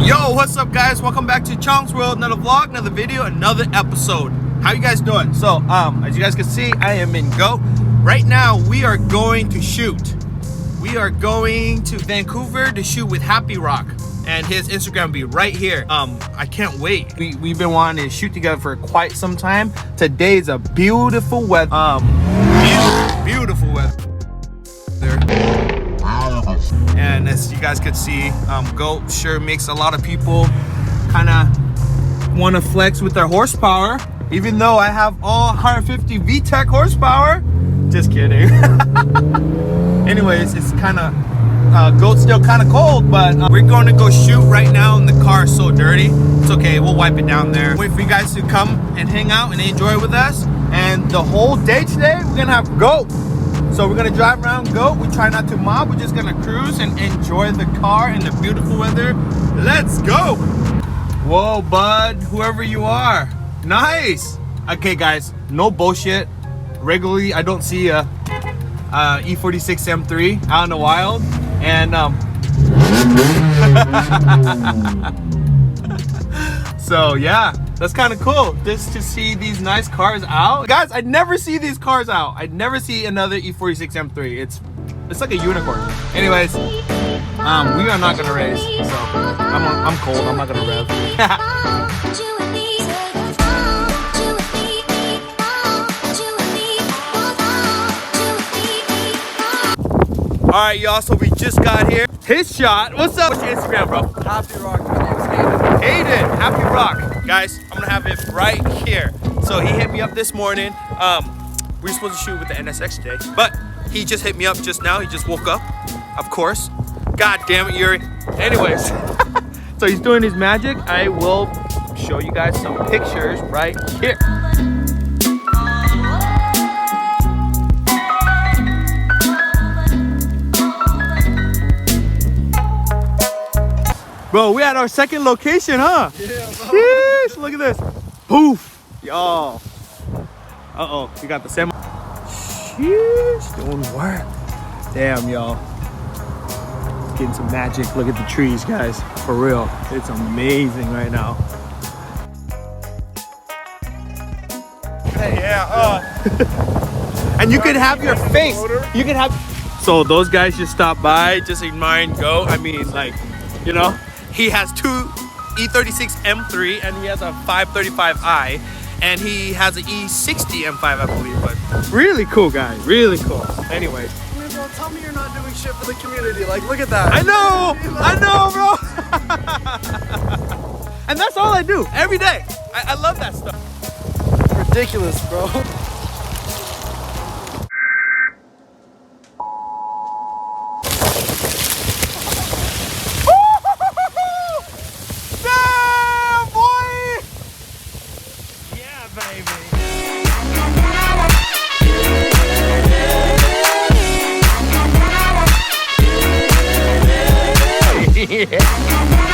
Yo, what's up guys? Welcome back to Chong's World. Another vlog, another video, another episode. How you guys doing? So, as you guys can see, I am in GO. Right now, we are going to shoot. We are going to Vancouver to shoot with Happy Rock. And his Instagram will be right here. I can't wait. We've been wanting to shoot together for quite some time. Today's a beautiful weather. Beautiful weather. And as you guys could see, GO sure makes a lot of people kind of want to flex with their horsepower. Even though I have all 150 VTEC horsepower. Just kidding. Anyways, it's kind of GO's still kind of cold, but we're going to go shoot right now, and the car is so dirty. It's okay, we'll wipe it down there. Wait for you guys to come and hang out and enjoy with us. And the whole day today, we're gonna have GO. So we're gonna drive around GO. We try not to mob. We're just gonna cruise and enjoy the car and the beautiful weather. Let's go. Whoa, bud, whoever you are. Nice. Okay, guys, no bullshit. Regularly, I don't see a e46 M3 out in the wild, and so yeah, that's kind of cool just to see these nice cars out. Guys, I never see these cars out. I never see another e46 M3. It's like a unicorn. Anyways, we are not gonna race, so I'm cold. I'm not gonna rev. All right, y'all, so we just got here. His shot. What's up? What's your Instagram, bro? Happy Rock. My name's Hayden. Hayden, Happy Rock. Guys, I'm gonna have it right here. So he hit me up this morning. We were supposed to shoot with the NSX today, but he just hit me up just now. He just woke up, of course. God damn it, Yuri. Anyways, so he's doing his magic. I will show you guys some pictures right here. Bro, we at our second location, huh? Yeah, Sheesh, look at this. Poof. Y'all. Uh-oh, we got the semi. Sheesh, doing work. Damn, y'all. Getting some magic. Look at the trees, guys. For real. It's amazing right now. Hey, yeah. And you can have your face. You can have. So those guys just stopped by, just admiring GO. I mean, like, you know. He has two E46 M3 and he has a 535i, and he has an E60 M5, I believe. But really cool guy, really cool. Anyways, Hey, bro, tell me you're not doing shit for the community. Like, look at that. I know, bro. And that's all I do every day. I love that stuff. Ridiculous, bro. Yeah.